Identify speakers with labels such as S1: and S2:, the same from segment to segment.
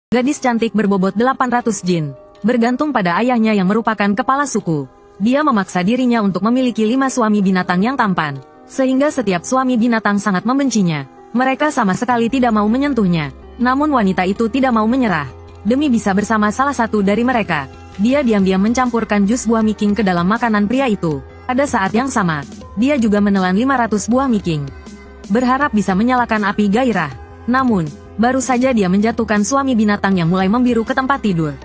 S1: Gadis cantik berbobot 800 jin. Bergantung pada ayahnya yang merupakan kepala suku. Dia memaksa dirinya untuk memiliki 5 suami binatang yang tampan. Sehingga setiap suami binatang sangat membencinya. Mereka sama sekali tidak mau menyentuhnya. Namun wanita itu tidak mau menyerah. Demi bisa bersama salah satu dari mereka, dia diam-diam mencampurkan jus buah miking ke dalam makanan pria itu. Pada saat yang sama, dia juga menelan 500 buah miking. Berharap bisa menyalakan api gairah. Namun, baru saja dia menjatuhkan suami binatang yang mulai membiru ke tempat tidur.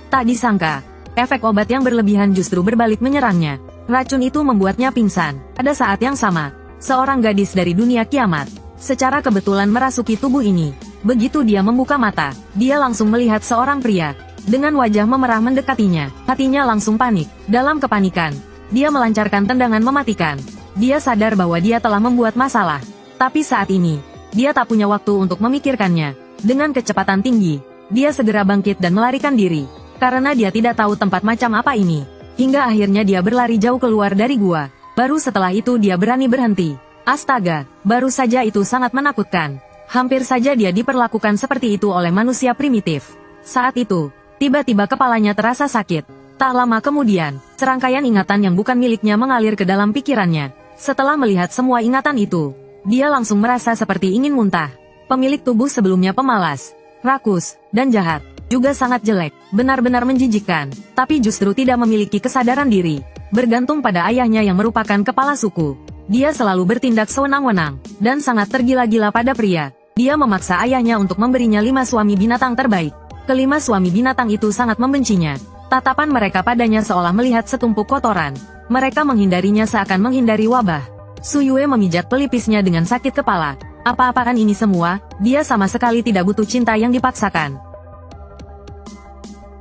S1: Tak disangka, efek obat yang berlebihan justru berbalik menyerangnya. Racun itu membuatnya pingsan. Pada saat yang sama, seorang gadis dari dunia kiamat secara kebetulan merasuki tubuh ini. Begitu dia membuka mata, dia langsung melihat seorang pria dengan wajah memerah mendekatinya. Hatinya langsung panik. Dalam kepanikan, dia melancarkan tendangan mematikan. Dia sadar bahwa dia telah membuat masalah. Tapi saat ini, dia tak punya waktu untuk memikirkannya. Dengan kecepatan tinggi, dia segera bangkit dan melarikan diri. Karena dia tidak tahu tempat macam apa ini. Hingga akhirnya dia berlari jauh keluar dari gua. Baru setelah itu dia berani berhenti. Astaga, baru saja itu sangat menakutkan. Hampir saja dia diperlakukan seperti itu oleh manusia primitif. Saat itu, tiba-tiba kepalanya terasa sakit. Tak lama kemudian, serangkaian ingatan yang bukan miliknya mengalir ke dalam pikirannya. Setelah melihat semua ingatan itu, dia langsung merasa seperti ingin muntah. Pemilik tubuh sebelumnya pemalas, rakus, dan jahat, juga sangat jelek, benar-benar menjijikkan, tapi justru tidak memiliki kesadaran diri. Bergantung pada ayahnya yang merupakan kepala suku, dia selalu bertindak sewenang-wenang, dan sangat tergila-gila pada pria. Dia memaksa ayahnya untuk memberinya 5 suami binatang terbaik. Kelima suami binatang itu sangat membencinya. Tatapan mereka padanya seolah melihat setumpuk kotoran. Mereka menghindarinya seakan menghindari wabah. Su Yue memijat pelipisnya dengan sakit kepala. Apa-apaan ini semua, dia sama sekali tidak butuh cinta yang dipaksakan.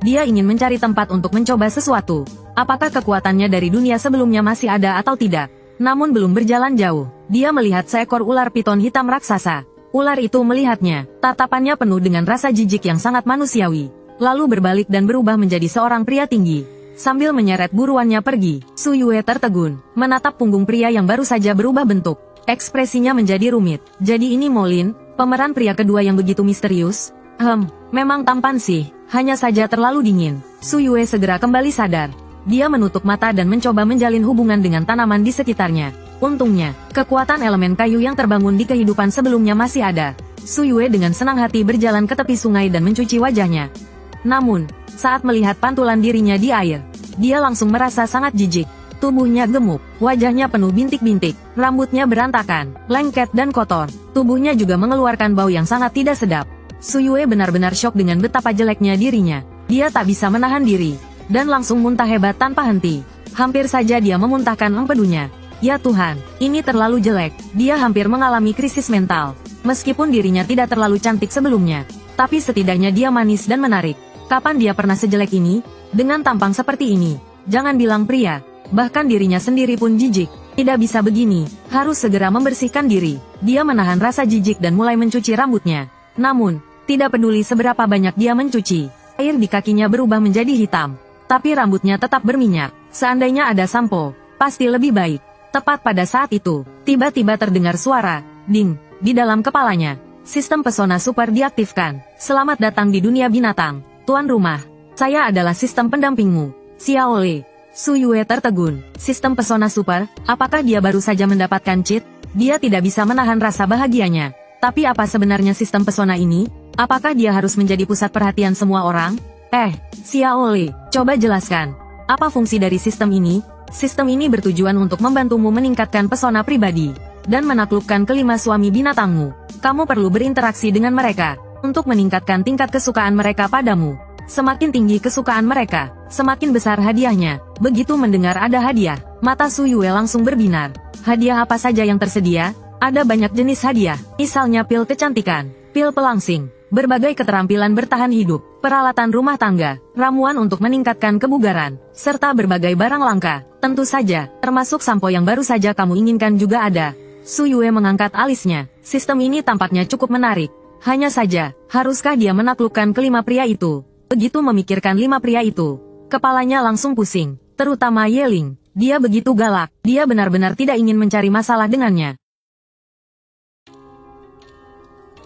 S1: Dia ingin mencari tempat untuk mencoba sesuatu. Apakah kekuatannya dari dunia sebelumnya masih ada atau tidak? Namun belum berjalan jauh, dia melihat seekor ular piton hitam raksasa. Ular itu melihatnya, tatapannya penuh dengan rasa jijik yang sangat manusiawi. Lalu berbalik dan berubah menjadi seorang pria tinggi. Sambil menyeret buruannya pergi, Su Yue tertegun, menatap punggung pria yang baru saja berubah bentuk. Ekspresinya menjadi rumit. Jadi ini Molin, pemeran pria kedua yang begitu misterius? Memang tampan sih, hanya saja terlalu dingin. Su Yue segera kembali sadar. Dia menutup mata dan mencoba menjalin hubungan dengan tanaman di sekitarnya. Untungnya, kekuatan elemen kayu yang terbangun di kehidupan sebelumnya masih ada. Su Yue dengan senang hati berjalan ke tepi sungai dan mencuci wajahnya. Namun, saat melihat pantulan dirinya di air, dia langsung merasa sangat jijik. Tubuhnya gemuk, wajahnya penuh bintik-bintik, rambutnya berantakan, lengket dan kotor. Tubuhnya juga mengeluarkan bau yang sangat tidak sedap. Su Yue benar-benar syok dengan betapa jeleknya dirinya. Dia tak bisa menahan diri, dan langsung muntah hebat tanpa henti. Hampir saja dia memuntahkan empedunya. Ya Tuhan, ini terlalu jelek. Dia hampir mengalami krisis mental. Meskipun dirinya tidak terlalu cantik sebelumnya, tapi setidaknya dia manis dan menarik. Kapan dia pernah sejelek ini? Dengan tampang seperti ini, jangan bilang pria, bahkan dirinya sendiri pun jijik. Tidak bisa begini, harus segera membersihkan diri. Dia menahan rasa jijik dan mulai mencuci rambutnya. Namun, tidak peduli seberapa banyak dia mencuci, air di kakinya berubah menjadi hitam. Tapi rambutnya tetap berminyak. Seandainya ada sampo, pasti lebih baik. Tepat pada saat itu, tiba-tiba terdengar suara, ding, di dalam kepalanya. Sistem pesona super diaktifkan. Selamat datang di dunia binatang, tuan rumah. Saya adalah sistem pendampingmu, Xiaole. Su Yue tertegun. Sistem pesona super, apakah dia baru saja mendapatkan cheat? Dia tidak bisa menahan rasa bahagianya. Tapi apa sebenarnya sistem pesona ini? Apakah dia harus menjadi pusat perhatian semua orang? Xiaole, coba jelaskan. Apa fungsi dari sistem ini? Sistem ini bertujuan untuk membantumu meningkatkan pesona pribadi dan menaklukkan kelima suami binatangmu. Kamu perlu berinteraksi dengan mereka untuk meningkatkan tingkat kesukaan mereka padamu. Semakin tinggi kesukaan mereka, semakin besar hadiahnya. Begitu mendengar ada hadiah, mata Su Yue langsung berbinar. Hadiah apa saja yang tersedia? Ada banyak jenis hadiah, misalnya pil kecantikan, pil pelangsing, berbagai keterampilan bertahan hidup, peralatan rumah tangga, ramuan untuk meningkatkan kebugaran, serta berbagai barang langka. Tentu saja, termasuk sampo yang baru saja kamu inginkan juga ada. Su Yue mengangkat alisnya. Sistem ini tampaknya cukup menarik. Hanya saja, haruskah dia menaklukkan kelima pria itu? Begitu memikirkan 5 pria itu, kepalanya langsung pusing. Terutama Yeling. Dia begitu galak. Dia benar-benar tidak ingin mencari masalah dengannya.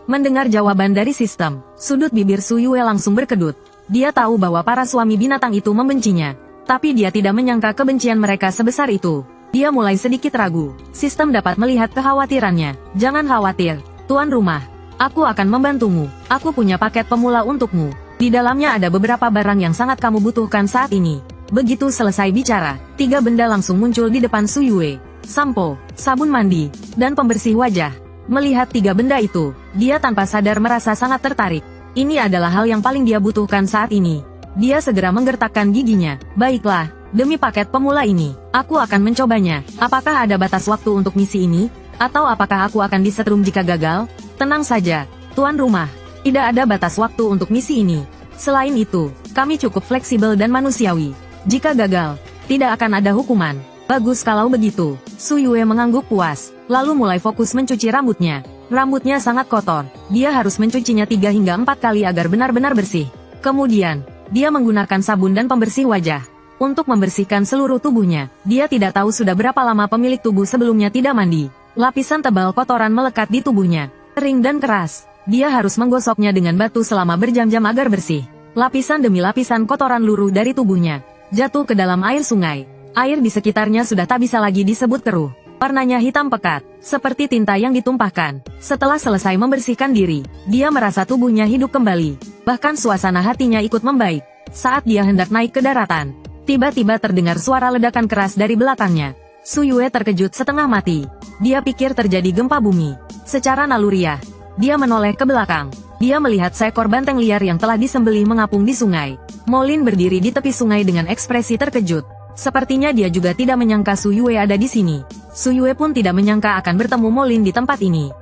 S1: Mendengar jawaban dari sistem, sudut bibir Su Yue langsung berkedut. Dia tahu bahwa para suami binatang itu membencinya. Tapi dia tidak menyangka kebencian mereka sebesar itu. Dia mulai sedikit ragu. Sistem dapat melihat kekhawatirannya. Jangan khawatir, tuan rumah. Aku akan membantumu. Aku punya paket pemula untukmu. Di dalamnya ada beberapa barang yang sangat kamu butuhkan saat ini. Begitu selesai bicara, 3 benda langsung muncul di depan Su Yue. Sampo, sabun mandi, dan pembersih wajah. Melihat 3 benda itu, dia tanpa sadar merasa sangat tertarik. Ini adalah hal yang paling dia butuhkan saat ini. Dia segera menggertakkan giginya. Baiklah, demi paket pemula ini, aku akan mencobanya. Apakah ada batas waktu untuk misi ini? Atau apakah aku akan disetrum jika gagal? Tenang saja, tuan rumah. Tidak ada batas waktu untuk misi ini. Selain itu, kami cukup fleksibel dan manusiawi. Jika gagal, tidak akan ada hukuman. Bagus kalau begitu. Su Yue mengangguk puas, lalu mulai fokus mencuci rambutnya. Rambutnya sangat kotor. Dia harus mencucinya 3 hingga 4 kali agar benar-benar bersih. Kemudian, dia menggunakan sabun dan pembersih wajah. Untuk membersihkan seluruh tubuhnya, dia tidak tahu sudah berapa lama pemilik tubuh sebelumnya tidak mandi. Lapisan tebal kotoran melekat di tubuhnya. Kering dan keras. Dia harus menggosoknya dengan batu selama berjam-jam agar bersih. Lapisan demi lapisan kotoran luruh dari tubuhnya jatuh ke dalam air sungai. Air di sekitarnya sudah tak bisa lagi disebut keruh. Warnanya hitam pekat, seperti tinta yang ditumpahkan. Setelah selesai membersihkan diri, dia merasa tubuhnya hidup kembali. Bahkan suasana hatinya ikut membaik. Saat dia hendak naik ke daratan, tiba-tiba terdengar suara ledakan keras dari belakangnya. Su Yue terkejut setengah mati. Dia pikir terjadi gempa bumi. Secara naluriah, dia menoleh ke belakang. Dia melihat seekor banteng liar yang telah disembelih mengapung di sungai. Molin berdiri di tepi sungai dengan ekspresi terkejut. Sepertinya dia juga tidak menyangka Su Yue ada di sini. Su Yue pun tidak menyangka akan bertemu Molin di tempat ini.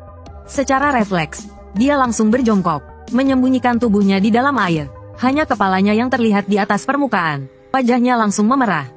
S1: Secara refleks, dia langsung berjongkok, menyembunyikan tubuhnya di dalam air. Hanya kepalanya yang terlihat di atas permukaan. Wajahnya langsung memerah.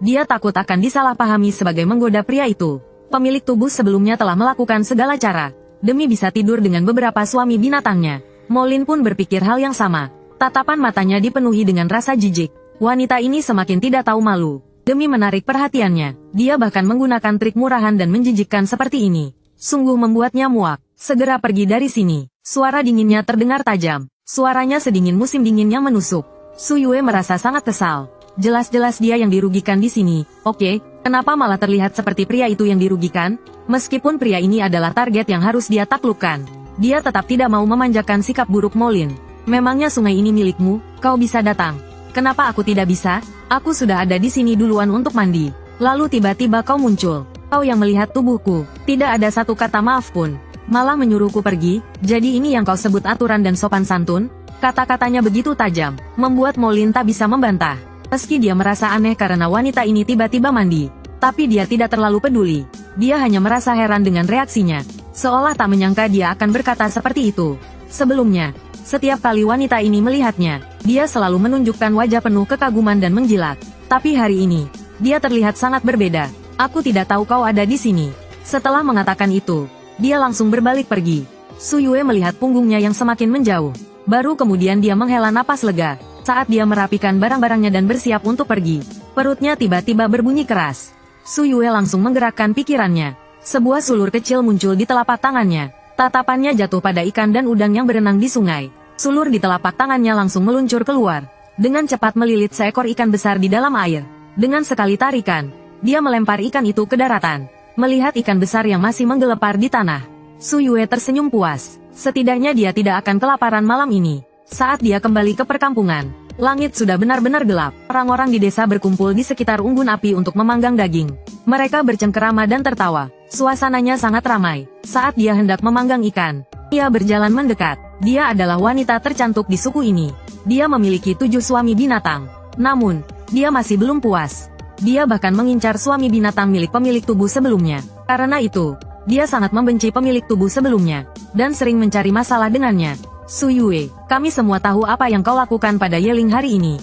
S1: Dia takut akan disalahpahami sebagai menggoda pria itu. Pemilik tubuh sebelumnya telah melakukan segala cara demi bisa tidur dengan beberapa suami binatangnya. Molin pun berpikir hal yang sama. Tatapan matanya dipenuhi dengan rasa jijik. Wanita ini semakin tidak tahu malu. Demi menarik perhatiannya, dia bahkan menggunakan trik murahan dan menjijikkan seperti ini. Sungguh membuatnya muak. Segera pergi dari sini. Suara dinginnya terdengar tajam. Suaranya sedingin musim dingin yang menusuk. Su Yue merasa sangat kesal. Jelas-jelas dia yang dirugikan di sini. Oke, kenapa malah terlihat seperti pria itu yang dirugikan? Meskipun pria ini adalah target yang harus dia taklukkan, dia tetap tidak mau memanjakan sikap buruk Molin. Memangnya sungai ini milikmu? Kau bisa datang. Kenapa aku tidak bisa? Aku sudah ada di sini duluan untuk mandi. Lalu tiba-tiba kau muncul. Kau yang melihat tubuhku. Tidak ada satu kata maaf pun. Malah menyuruhku pergi. Jadi ini yang kau sebut aturan dan sopan santun? Kata-katanya begitu tajam, membuat Molin tak bisa membantah. Meski dia merasa aneh karena wanita ini tiba-tiba mandi, tapi dia tidak terlalu peduli. Dia hanya merasa heran dengan reaksinya, seolah tak menyangka dia akan berkata seperti itu. Sebelumnya, setiap kali wanita ini melihatnya, dia selalu menunjukkan wajah penuh kekaguman dan menjilat. Tapi hari ini, dia terlihat sangat berbeda. Aku tidak tahu kau ada di sini. Setelah mengatakan itu, dia langsung berbalik pergi. Su Yue melihat punggungnya yang semakin menjauh. Baru kemudian dia menghela napas lega. Saat dia merapikan barang-barangnya dan bersiap untuk pergi, perutnya tiba-tiba berbunyi keras. Su Yue langsung menggerakkan pikirannya. Sebuah sulur kecil muncul di telapak tangannya. Tatapannya jatuh pada ikan dan udang yang berenang di sungai. Sulur di telapak tangannya langsung meluncur keluar. Dengan cepat melilit seekor ikan besar di dalam air. Dengan sekali tarikan, dia melempar ikan itu ke daratan. Melihat ikan besar yang masih menggelepar di tanah, Su Yue tersenyum puas. Setidaknya dia tidak akan kelaparan malam ini. Saat dia kembali ke perkampungan, langit sudah benar-benar gelap. Orang-orang di desa berkumpul di sekitar unggun api untuk memanggang daging. Mereka bercengkerama dan tertawa. Suasananya sangat ramai. Saat dia hendak memanggang ikan, ia berjalan mendekat. Dia adalah wanita tercantik di suku ini. Dia memiliki 7 suami binatang. Namun, dia masih belum puas. Dia bahkan mengincar suami binatang milik pemilik tubuh sebelumnya. Karena itu, dia sangat membenci pemilik tubuh sebelumnya, dan sering mencari masalah dengannya. Su Yue, kami semua tahu apa yang kau lakukan pada Yeling hari ini.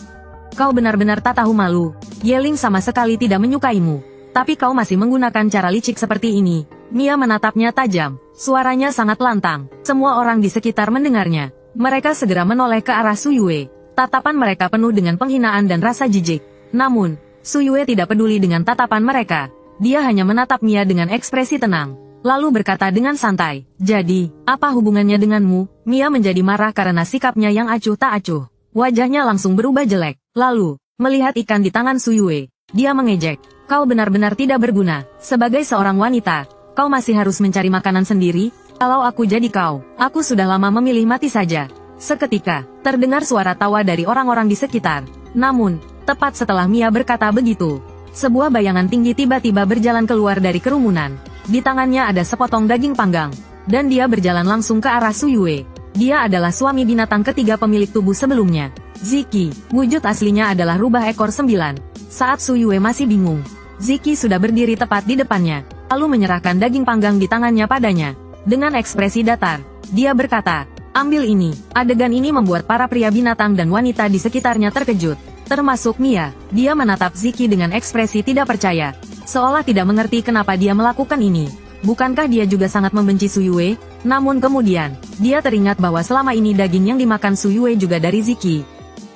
S1: Kau benar-benar tak tahu malu. Yeling sama sekali tidak menyukaimu. Tapi kau masih menggunakan cara licik seperti ini. Mia menatapnya tajam. Suaranya sangat lantang. Semua orang di sekitar mendengarnya. Mereka segera menoleh ke arah Su Yue. Tatapan mereka penuh dengan penghinaan dan rasa jijik. Namun, Su Yue tidak peduli dengan tatapan mereka. Dia hanya menatap Mia dengan ekspresi tenang. lalu berkata dengan santai, "Jadi, apa hubungannya denganmu?" Mia menjadi marah karena sikapnya yang acuh tak acuh. Wajahnya langsung berubah jelek. Lalu, melihat ikan di tangan Su Yue, dia mengejek, "Kau benar-benar tidak berguna. Sebagai seorang wanita, kau masih harus mencari makanan sendiri. Kalau aku jadi kau, aku sudah lama memilih mati saja." Seketika, terdengar suara tawa dari orang-orang di sekitar. Namun, tepat setelah Mia berkata begitu, sebuah bayangan tinggi tiba-tiba berjalan keluar dari kerumunan. Di tangannya ada sepotong daging panggang, dan dia berjalan langsung ke arah Su Yue. Dia adalah suami binatang ketiga pemilik tubuh sebelumnya, Ziki. Wujud aslinya adalah rubah ekor 9. Saat Su Yue masih bingung, Ziki sudah berdiri tepat di depannya, lalu menyerahkan daging panggang di tangannya padanya. Dengan ekspresi datar, dia berkata, "Ambil ini." Adegan ini membuat para pria binatang dan wanita di sekitarnya terkejut, termasuk Mia. Dia menatap Ziki dengan ekspresi tidak percaya, seolah tidak mengerti kenapa dia melakukan ini. Bukankah dia juga sangat membenci Su Yue? Namun kemudian, dia teringat bahwa selama ini daging yang dimakan Su Yue juga dari Ziki.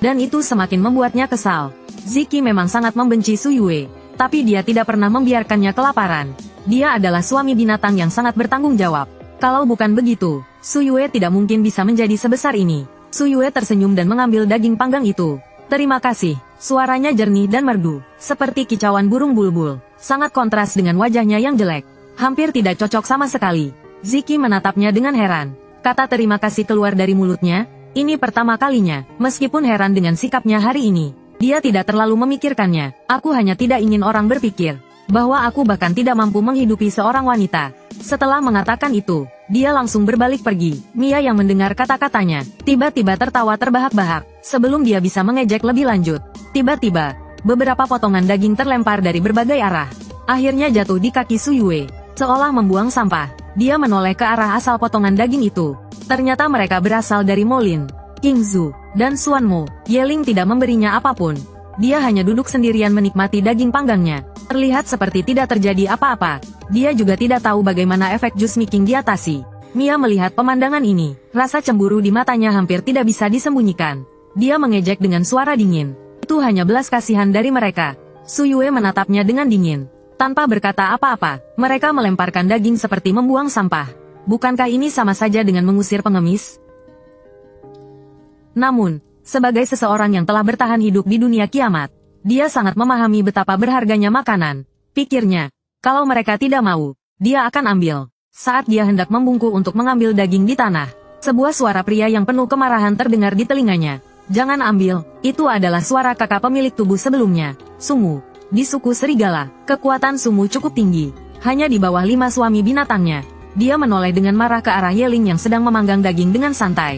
S1: Dan itu semakin membuatnya kesal. Ziki memang sangat membenci Su Yue, tapi dia tidak pernah membiarkannya kelaparan. Dia adalah suami binatang yang sangat bertanggung jawab. Kalau bukan begitu, Su Yue tidak mungkin bisa menjadi sebesar ini. Su Yue tersenyum dan mengambil daging panggang itu. "Terima kasih." Suaranya jernih dan merdu, seperti kicauan burung bulbul. Sangat kontras dengan wajahnya yang jelek. Hampir tidak cocok sama sekali. Ziki menatapnya dengan heran. Kata terima kasih keluar dari mulutnya. Ini pertama kalinya, meskipun heran dengan sikapnya hari ini. Dia tidak terlalu memikirkannya. "Aku hanya tidak ingin orang berpikir bahwa aku bahkan tidak mampu menghidupi seorang wanita." Setelah mengatakan itu, dia langsung berbalik pergi. Mia yang mendengar kata-katanya, tiba-tiba tertawa terbahak-bahak. Sebelum dia bisa mengejek lebih lanjut, tiba-tiba, beberapa potongan daging terlempar dari berbagai arah. Akhirnya jatuh di kaki Su Yue. Seolah membuang sampah, dia menoleh ke arah asal potongan daging itu. Ternyata mereka berasal dari Molin, King Zhu, dan Xuan Mo. Yeling tidak memberinya apapun. Dia hanya duduk sendirian menikmati daging panggangnya. Terlihat seperti tidak terjadi apa-apa. Dia juga tidak tahu bagaimana efek jus Miking diatasi. Mia melihat pemandangan ini. Rasa cemburu di matanya hampir tidak bisa disembunyikan. Dia mengejek dengan suara dingin. Itu hanya belas kasihan dari mereka. Su Yue menatapnya dengan dingin. Tanpa berkata apa-apa, mereka melemparkan daging seperti membuang sampah. Bukankah ini sama saja dengan mengusir pengemis? Namun, sebagai seseorang yang telah bertahan hidup di dunia kiamat, dia sangat memahami betapa berharganya makanan. Pikirnya, kalau mereka tidak mau, dia akan ambil. Saat dia hendak membungkuk untuk mengambil daging di tanah, sebuah suara pria yang penuh kemarahan terdengar di telinganya. "Jangan ambil." Itu adalah suara kakak pemilik tubuh sebelumnya, Sumu. Di suku serigala, kekuatan Sumu cukup tinggi. Hanya di bawah 5 suami binatangnya. Dia menoleh dengan marah ke arah Yeling yang sedang memanggang daging dengan santai.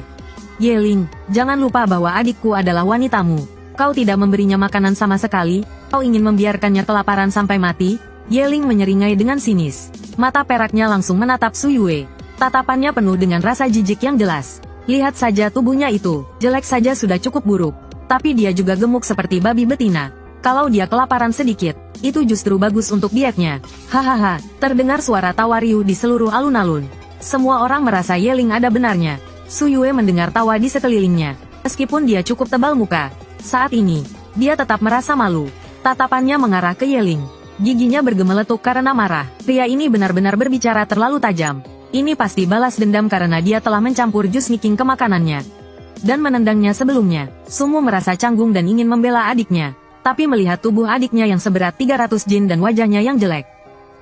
S1: "Yeling, jangan lupa bahwa adikku adalah wanitamu. Kau tidak memberinya makanan sama sekali. Kau ingin membiarkannya kelaparan sampai mati?" Yeling menyeringai dengan sinis. Mata peraknya langsung menatap Su Yue. Tatapannya penuh dengan rasa jijik yang jelas. Lihat saja tubuhnya itu, jelek saja sudah cukup buruk. Tapi dia juga gemuk seperti babi betina. Kalau dia kelaparan sedikit, itu justru bagus untuk dietnya. Hahaha, terdengar suara tawa riuh di seluruh alun-alun. Semua orang merasa Yeling ada benarnya. Su Yue mendengar tawa di sekelilingnya. Meskipun dia cukup tebal muka, saat ini, dia tetap merasa malu. Tatapannya mengarah ke Yeling. Giginya bergemeletuk karena marah. Pria ini benar-benar berbicara terlalu tajam. Ini pasti balas dendam karena dia telah mencampur jus Miking ke makanannya dan menendangnya sebelumnya. Sumu merasa canggung dan ingin membela adiknya. Tapi melihat tubuh adiknya yang seberat 300 jin dan wajahnya yang jelek,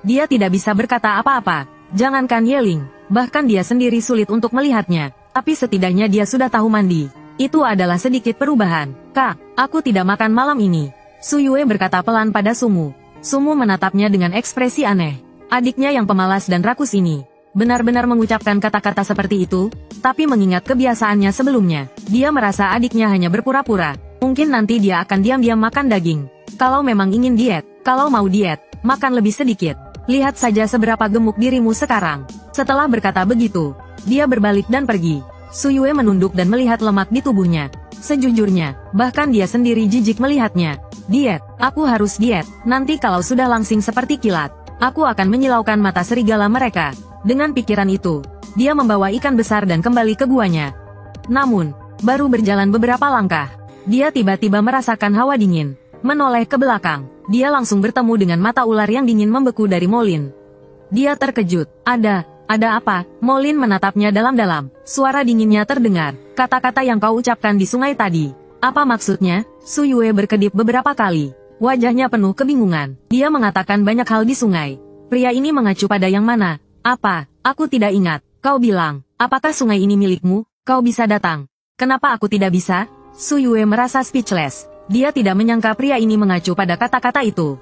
S1: dia tidak bisa berkata apa-apa. Jangankan Yeling, bahkan dia sendiri sulit untuk melihatnya. Tapi setidaknya dia sudah tahu mandi. Itu adalah sedikit perubahan. "Kak, aku tidak makan malam ini." Su Yue berkata pelan pada Sumu. Sumu menatapnya dengan ekspresi aneh. Adiknya yang pemalas dan rakus ini benar-benar mengucapkan kata-kata seperti itu, tapi mengingat kebiasaannya sebelumnya, dia merasa adiknya hanya berpura-pura. Mungkin nanti dia akan diam-diam makan daging. Kalau memang ingin diet, kalau mau diet, makan lebih sedikit. Lihat saja seberapa gemuk dirimu sekarang. Setelah berkata begitu, dia berbalik dan pergi. Su Yue menunduk dan melihat lemak di tubuhnya. Sejujurnya, bahkan dia sendiri jijik melihatnya. "Diet, aku harus diet. Nanti kalau sudah langsing seperti kilat, aku akan menyilaukan mata serigala mereka." Dengan pikiran itu, dia membawa ikan besar dan kembali ke guanya. Namun, baru berjalan beberapa langkah, dia tiba-tiba merasakan hawa dingin. Menoleh ke belakang, dia langsung bertemu dengan mata ular yang dingin membeku dari Molin. Dia terkejut. Ada apa? Molin menatapnya dalam-dalam. Suara dinginnya terdengar. Kata-kata yang kau ucapkan di sungai tadi. Apa maksudnya? Su Yue berkedip beberapa kali. Wajahnya penuh kebingungan. Dia mengatakan banyak hal di sungai. Pria ini mengacu pada yang mana? Apa? Aku tidak ingat. Kau bilang, apakah sungai ini milikmu? Kau bisa datang. Kenapa aku tidak bisa? Su Yue merasa speechless. Dia tidak menyangka pria ini mengacu pada kata-kata itu.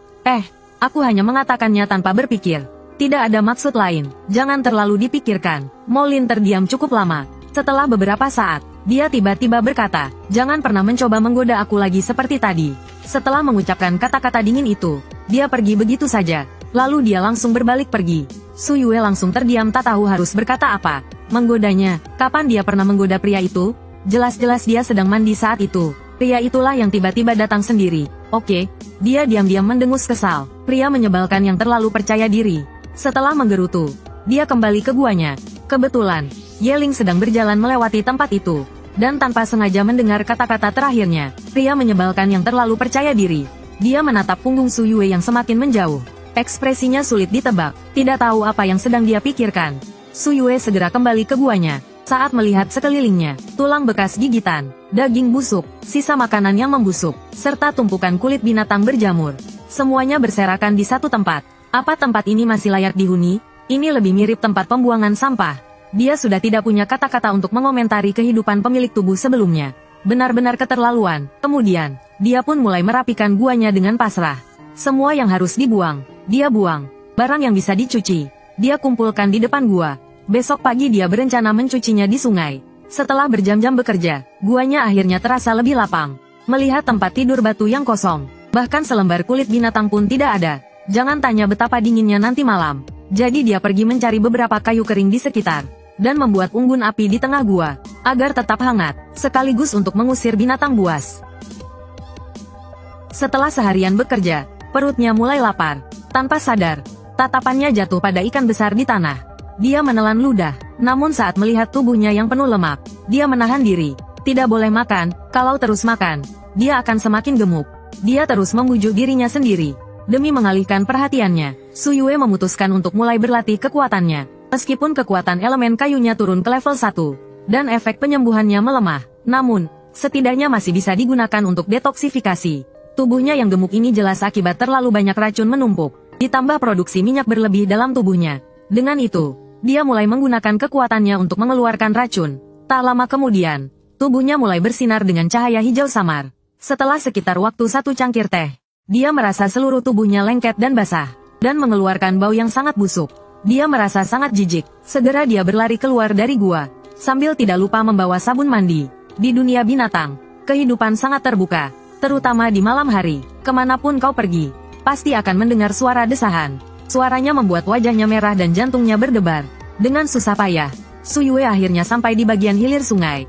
S1: Aku hanya mengatakannya tanpa berpikir. Tidak ada maksud lain. Jangan terlalu dipikirkan. Molin terdiam cukup lama. Setelah beberapa saat, dia tiba-tiba berkata, jangan pernah mencoba menggoda aku lagi seperti tadi. Setelah mengucapkan kata-kata dingin itu, dia pergi begitu saja. Lalu dia langsung berbalik pergi. Su Yue langsung terdiam tak tahu harus berkata apa. Menggodanya, kapan dia pernah menggoda pria itu? Jelas-jelas dia sedang mandi saat itu. Pria itulah yang tiba-tiba datang sendiri. Oke, dia diam-diam mendengus kesal. Pria menyebalkan yang terlalu percaya diri. Setelah menggerutu, dia kembali ke guanya. Kebetulan, Yeling sedang berjalan melewati tempat itu. Dan tanpa sengaja mendengar kata-kata terakhirnya, pria menyebalkan yang terlalu percaya diri. Dia menatap punggung Su Yue yang semakin menjauh. Ekspresinya sulit ditebak, tidak tahu apa yang sedang dia pikirkan. Su Yue segera kembali ke guanya. Saat melihat sekelilingnya, tulang bekas gigitan, daging busuk, sisa makanan yang membusuk, serta tumpukan kulit binatang berjamur. Semuanya berserakan di satu tempat. Apa tempat ini masih layak dihuni? Ini lebih mirip tempat pembuangan sampah. Dia sudah tidak punya kata-kata untuk mengomentari kehidupan pemilik tubuh sebelumnya. Benar-benar keterlaluan. Kemudian, dia pun mulai merapikan guanya dengan pasrah. Semua yang harus dibuang, dia buang. Barang yang bisa dicuci, dia kumpulkan di depan gua. Besok pagi dia berencana mencucinya di sungai. Setelah berjam-jam bekerja, guanya akhirnya terasa lebih lapang. Melihat tempat tidur batu yang kosong, bahkan selembar kulit binatang pun tidak ada. Jangan tanya betapa dinginnya nanti malam. Jadi dia pergi mencari beberapa kayu kering di sekitar, dan membuat unggun api di tengah gua, agar tetap hangat, sekaligus untuk mengusir binatang buas. Setelah seharian bekerja, perutnya mulai lapar. Tanpa sadar, tatapannya jatuh pada ikan besar di tanah. Dia menelan ludah, namun saat melihat tubuhnya yang penuh lemak, dia menahan diri. Tidak boleh makan, kalau terus makan, dia akan semakin gemuk. Dia terus membujuk dirinya sendiri. Demi mengalihkan perhatiannya, Su Yue memutuskan untuk mulai berlatih kekuatannya. Meskipun kekuatan elemen kayunya turun ke level 1, dan efek penyembuhannya melemah, namun, setidaknya masih bisa digunakan untuk detoksifikasi. Tubuhnya yang gemuk ini jelas akibat terlalu banyak racun menumpuk, ditambah produksi minyak berlebih dalam tubuhnya. Dengan itu, dia mulai menggunakan kekuatannya untuk mengeluarkan racun. Tak lama kemudian, tubuhnya mulai bersinar dengan cahaya hijau samar. Setelah sekitar waktu 1 cangkir teh, dia merasa seluruh tubuhnya lengket dan basah, dan mengeluarkan bau yang sangat busuk. Dia merasa sangat jijik. Segera dia berlari keluar dari gua, sambil tidak lupa membawa sabun mandi. Di dunia binatang, kehidupan sangat terbuka, terutama di malam hari. Kemanapun kau pergi, pasti akan mendengar suara desahan. Suaranya membuat wajahnya merah dan jantungnya berdebar. Dengan susah payah, Su Yue akhirnya sampai di bagian hilir sungai.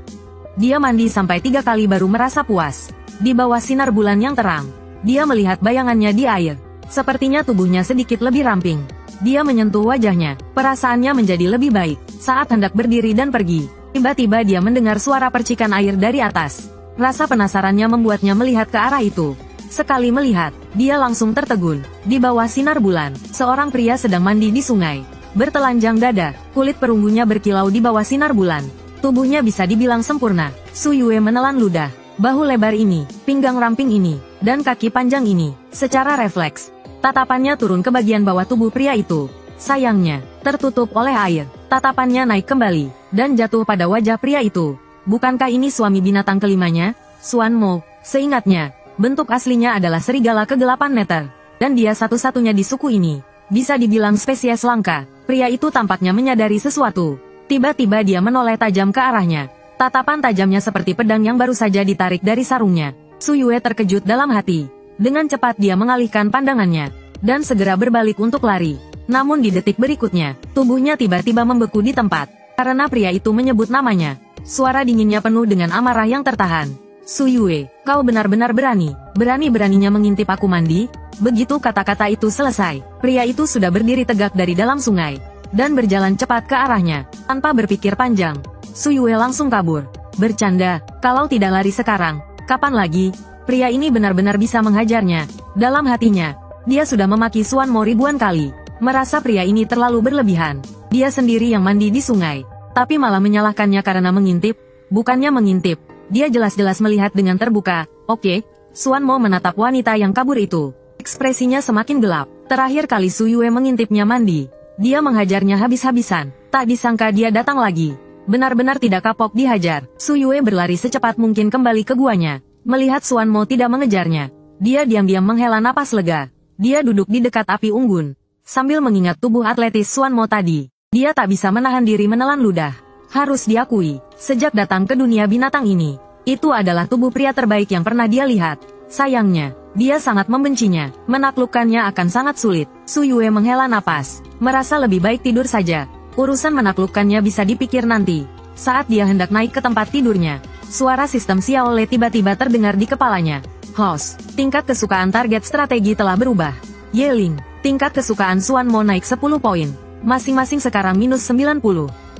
S1: Dia mandi sampai 3 kali baru merasa puas. Di bawah sinar bulan yang terang, dia melihat bayangannya di air. Sepertinya tubuhnya sedikit lebih ramping. Dia menyentuh wajahnya, perasaannya menjadi lebih baik. Saat hendak berdiri dan pergi, tiba-tiba dia mendengar suara percikan air dari atas. Rasa penasarannya membuatnya melihat ke arah itu. Sekali melihat, dia langsung tertegun. Di bawah sinar bulan, seorang pria sedang mandi di sungai. Bertelanjang dada, kulit perunggunya berkilau di bawah sinar bulan. Tubuhnya bisa dibilang sempurna. Su Yue menelan ludah. Bahu lebar ini, pinggang ramping ini, dan kaki panjang ini. Secara refleks, tatapannya turun ke bagian bawah tubuh pria itu. Sayangnya, tertutup oleh air. Tatapannya naik kembali, dan jatuh pada wajah pria itu. Bukankah ini suami binatang kelimanya? Xuan Mo. Seingatnya, bentuk aslinya adalah serigala ke-8 meter, dan dia satu-satunya di suku ini. Bisa dibilang spesies langka. Pria itu tampaknya menyadari sesuatu. Tiba-tiba dia menoleh tajam ke arahnya. Tatapan tajamnya seperti pedang yang baru saja ditarik dari sarungnya. Su Yue terkejut dalam hati. Dengan cepat dia mengalihkan pandangannya, dan segera berbalik untuk lari. Namun di detik berikutnya, tubuhnya tiba-tiba membeku di tempat, karena pria itu menyebut namanya. Suara dinginnya penuh dengan amarah yang tertahan. Su Yue, kau benar-benar berani. Berani-beraninya mengintip aku mandi? Begitu kata-kata itu selesai, pria itu sudah berdiri tegak dari dalam sungai, dan berjalan cepat ke arahnya, tanpa berpikir panjang. Su Yue langsung kabur. Bercanda, kalau tidak lari sekarang, kapan lagi? Pria ini benar-benar bisa menghajarnya. Dalam hatinya, dia sudah memaki Xuan Mo ribuan kali. Merasa pria ini terlalu berlebihan. Dia sendiri yang mandi di sungai. Tapi malah menyalahkannya karena mengintip. Bukannya mengintip. Dia jelas-jelas melihat dengan terbuka. Oke. Suan Mo menatap wanita yang kabur itu. Ekspresinya semakin gelap. Terakhir kali Su Yue mengintipnya mandi. Dia menghajarnya habis-habisan. Tak disangka dia datang lagi. Benar-benar tidak kapok dihajar. Su Yue berlari secepat mungkin kembali ke guanya. Melihat Suan Mo tidak mengejarnya. Dia diam-diam menghela napas lega. Dia duduk di dekat api unggun. Sambil mengingat tubuh atletis Suan Mo tadi. Dia tak bisa menahan diri menelan ludah. Harus diakui, sejak datang ke dunia binatang ini, itu adalah tubuh pria terbaik yang pernah dia lihat. Sayangnya, dia sangat membencinya. Menaklukkannya akan sangat sulit. Su Yue menghela napas. Merasa lebih baik tidur saja. Urusan menaklukkannya bisa dipikir nanti. Saat dia hendak naik ke tempat tidurnya, suara sistem Xiaole tiba-tiba terdengar di kepalanya. Host, tingkat kesukaan target strategi telah berubah. Yeling, tingkat kesukaan Suan Mo naik 10 poin. Masing-masing sekarang minus 90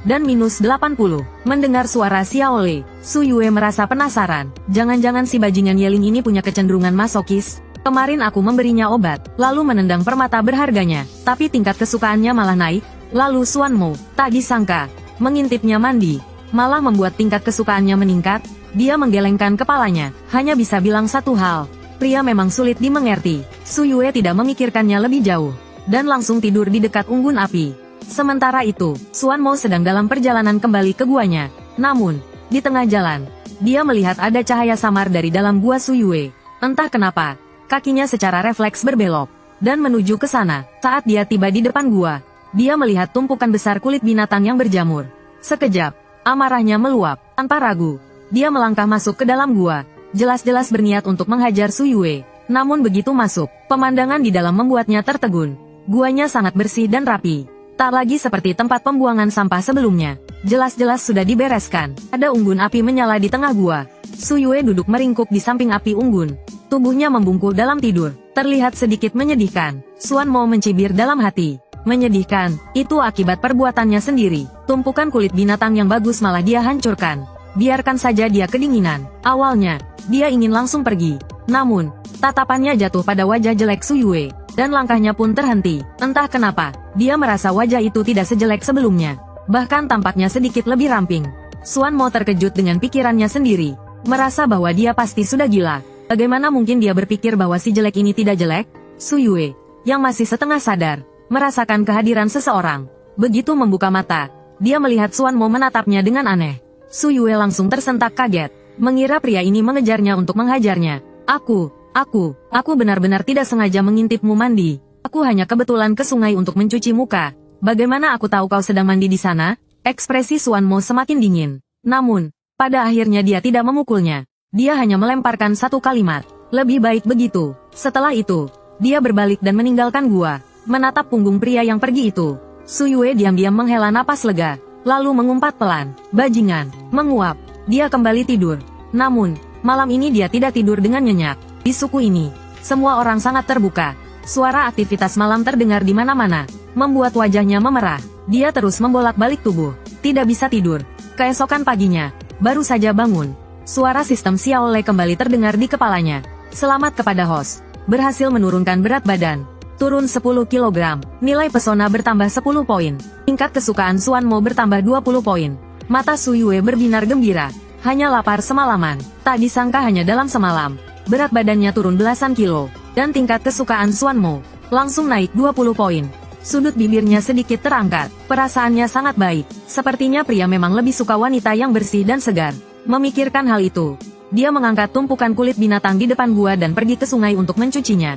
S1: dan minus 80. Mendengar suara Xiaole, Su Yue merasa penasaran. Jangan-jangan si bajingan Yeling ini punya kecenderungan masokis. Kemarin aku memberinya obat, lalu menendang permata berharganya, tapi tingkat kesukaannya malah naik. Lalu Suan Mo, tak disangka, mengintipnya mandi, malah membuat tingkat kesukaannya meningkat. Dia menggelengkan kepalanya, hanya bisa bilang satu hal. Pria memang sulit dimengerti. Su Yue tidak memikirkannya lebih jauh, dan langsung tidur di dekat unggun api. Sementara itu, Suan Mo sedang dalam perjalanan kembali ke guanya. Namun, di tengah jalan, dia melihat ada cahaya samar dari dalam gua Su Yue. Entah kenapa, kakinya secara refleks berbelok, dan menuju ke sana. Saat dia tiba di depan gua, dia melihat tumpukan besar kulit binatang yang berjamur. Sekejap, amarahnya meluap. Tanpa ragu, dia melangkah masuk ke dalam gua. Jelas-jelas berniat untuk menghajar Su Yue. Namun begitu masuk, pemandangan di dalam membuatnya tertegun. Guanya sangat bersih dan rapi. Tak lagi seperti tempat pembuangan sampah sebelumnya. Jelas-jelas sudah dibereskan. Ada unggun api menyala di tengah gua. Su Yue duduk meringkuk di samping api unggun. Tubuhnya membungkuk dalam tidur. Terlihat sedikit menyedihkan. Suan Mo mencibir dalam hati. Menyedihkan, itu akibat perbuatannya sendiri. Tumpukan kulit binatang yang bagus malah dia hancurkan. Biarkan saja dia kedinginan. Awalnya, dia ingin langsung pergi. Namun, tatapannya jatuh pada wajah jelek Su Yue, dan langkahnya pun terhenti. Entah kenapa, dia merasa wajah itu tidak sejelek sebelumnya. Bahkan tampaknya sedikit lebih ramping. Suan Mo terkejut dengan pikirannya sendiri. Merasa bahwa dia pasti sudah gila. Bagaimana mungkin dia berpikir bahwa si jelek ini tidak jelek? Su Yue, yang masih setengah sadar, merasakan kehadiran seseorang. Begitu membuka mata, dia melihat Suan Mo menatapnya dengan aneh. Su Yue langsung tersentak kaget. Mengira pria ini mengejarnya untuk menghajarnya. Aku benar-benar tidak sengaja mengintipmu mandi. Aku hanya kebetulan ke sungai untuk mencuci muka. Bagaimana aku tahu kau sedang mandi di sana? Ekspresi Suan Mo semakin dingin. Namun, pada akhirnya dia tidak memukulnya. Dia hanya melemparkan satu kalimat. Lebih baik begitu. Setelah itu, dia berbalik dan meninggalkan gua. Menatap punggung pria yang pergi itu. Su Yue diam-diam menghela napas lega. Lalu mengumpat pelan. Bajingan. Menguap. Dia kembali tidur. Namun, malam ini dia tidak tidur dengan nyenyak. Di suku ini, semua orang sangat terbuka. Suara aktivitas malam terdengar di mana-mana, membuat wajahnya memerah. Dia terus membolak-balik tubuh. Tidak bisa tidur. Keesokan paginya, baru saja bangun. Suara sistem Xiaole kembali terdengar di kepalanya. Selamat kepada host. Berhasil menurunkan berat badan. Turun 10 kg. Nilai pesona bertambah 10 poin. Tingkat kesukaan Suan Mo bertambah 20 poin. Mata Su Yue berbinar gembira. Hanya lapar semalaman. Tak disangka hanya dalam semalam. Berat badannya turun belasan kilo. Dan tingkat kesukaan Suan Mo langsung naik 20 poin. Sudut bibirnya sedikit terangkat. Perasaannya sangat baik. Sepertinya pria memang lebih suka wanita yang bersih dan segar. Memikirkan hal itu, dia mengangkat tumpukan kulit binatang di depan gua dan pergi ke sungai untuk mencucinya.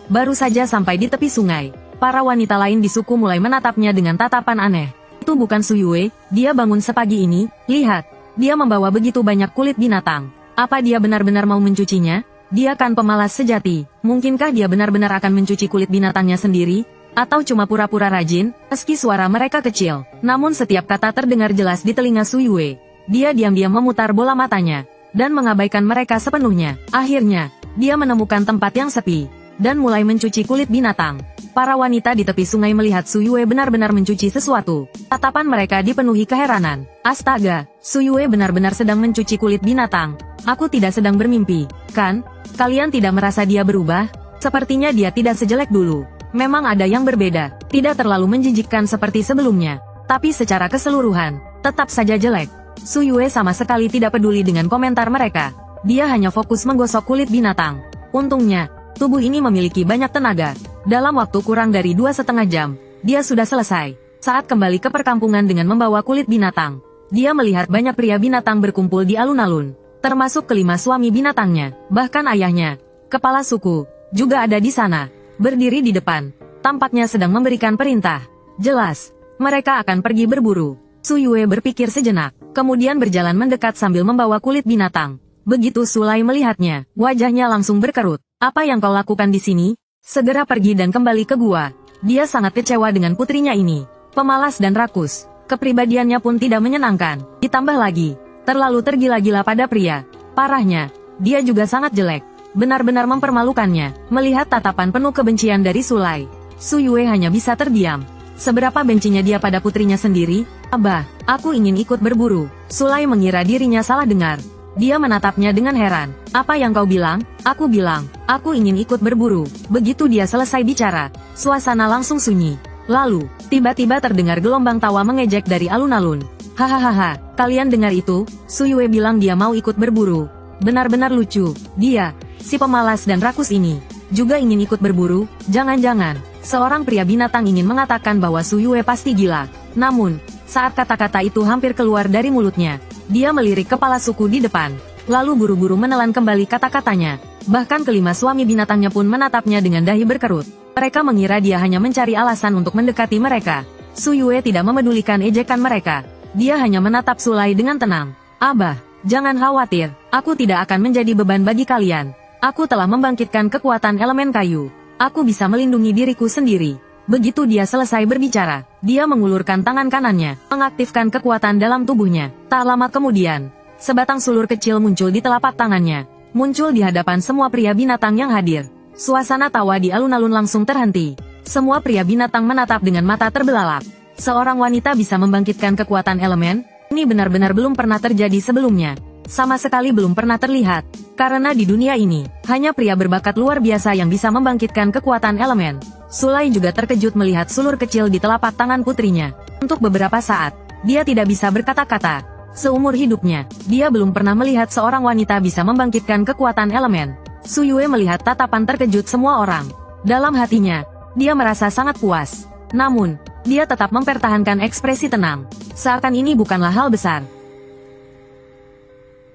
S1: Baru saja sampai di tepi sungai, para wanita lain di suku mulai menatapnya dengan tatapan aneh. Itu bukan Su Yue, dia bangun sepagi ini. Lihat, dia membawa begitu banyak kulit binatang. Apa dia benar-benar mau mencucinya? Dia kan pemalas sejati. Mungkinkah dia benar-benar akan mencuci kulit binatangnya sendiri? Atau cuma pura-pura rajin? Meski suara mereka kecil, namun setiap kata terdengar jelas di telinga Su Yue. Dia diam-diam memutar bola matanya, dan mengabaikan mereka sepenuhnya. Akhirnya, dia menemukan tempat yang sepi, dan mulai mencuci kulit binatang. Para wanita di tepi sungai melihat Su Yue benar-benar mencuci sesuatu. Tatapan mereka dipenuhi keheranan. Astaga, Su Yue benar-benar sedang mencuci kulit binatang. Aku tidak sedang bermimpi, kan? Kalian tidak merasa dia berubah? Sepertinya dia tidak sejelek dulu. Memang ada yang berbeda, tidak terlalu menjijikkan seperti sebelumnya. Tapi secara keseluruhan, tetap saja jelek. Su Yue sama sekali tidak peduli dengan komentar mereka. Dia hanya fokus menggosok kulit binatang. Untungnya, tubuh ini memiliki banyak tenaga. Dalam waktu kurang dari 2,5 jam, dia sudah selesai. Saat kembali ke perkampungan dengan membawa kulit binatang, dia melihat banyak pria binatang berkumpul di alun-alun, termasuk kelima suami binatangnya, bahkan ayahnya, kepala suku, juga ada di sana. Berdiri di depan, tampaknya sedang memberikan perintah. Jelas, mereka akan pergi berburu. Su Yue berpikir sejenak, kemudian berjalan mendekat sambil membawa kulit binatang. Begitu Sulai melihatnya, wajahnya langsung berkerut. Apa yang kau lakukan di sini? Segera pergi dan kembali ke gua. Dia sangat kecewa dengan putrinya ini. Pemalas dan rakus. Kepribadiannya pun tidak menyenangkan. Ditambah lagi, terlalu tergila-gila pada pria. Parahnya, dia juga sangat jelek. Benar-benar mempermalukannya, melihat tatapan penuh kebencian dari Sulai. Su Yue hanya bisa terdiam. Seberapa bencinya dia pada putrinya sendiri? Abah, aku ingin ikut berburu. Sulai mengira dirinya salah dengar. Dia menatapnya dengan heran. Apa yang kau bilang? Aku bilang, aku ingin ikut berburu. Begitu dia selesai bicara, suasana langsung sunyi. Lalu, tiba-tiba terdengar gelombang tawa mengejek dari alun-alun. Hahaha, kalian dengar itu? Su Yue bilang dia mau ikut berburu. Benar-benar lucu. Dia, si pemalas dan rakus ini, juga ingin ikut berburu. Jangan-jangan, seorang pria binatang ingin mengatakan bahwa Su Yue pasti gila. Namun, saat kata-kata itu hampir keluar dari mulutnya, dia melirik kepala suku di depan, lalu buru-buru menelan kembali kata-katanya. Bahkan kelima suami binatangnya pun menatapnya dengan dahi berkerut. Mereka mengira dia hanya mencari alasan untuk mendekati mereka. Su Yue tidak memedulikan ejekan mereka. Dia hanya menatap Sulai dengan tenang. Abah, jangan khawatir, aku tidak akan menjadi beban bagi kalian. Aku telah membangkitkan kekuatan elemen kayu. Aku bisa melindungi diriku sendiri. Begitu dia selesai berbicara, dia mengulurkan tangan kanannya, mengaktifkan kekuatan dalam tubuhnya. Tak lama kemudian, sebatang sulur kecil muncul di telapak tangannya. Muncul di hadapan semua pria binatang yang hadir. Suasana tawa di alun-alun langsung terhenti. Semua pria binatang menatap dengan mata terbelalak. Seorang wanita bisa membangkitkan kekuatan elemen? Ini benar-benar belum pernah terjadi sebelumnya. Sama sekali belum pernah terlihat. Karena di dunia ini, hanya pria berbakat luar biasa yang bisa membangkitkan kekuatan elemen. Sulai juga terkejut melihat sulur kecil di telapak tangan putrinya. Untuk beberapa saat, dia tidak bisa berkata-kata. Seumur hidupnya, dia belum pernah melihat seorang wanita bisa membangkitkan kekuatan elemen. Su Yue melihat tatapan terkejut semua orang. Dalam hatinya, dia merasa sangat puas. Namun, dia tetap mempertahankan ekspresi tenang. Seakan ini bukanlah hal besar.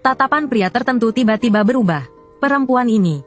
S1: Tatapan pria tertentu tiba-tiba berubah. Perempuan ini,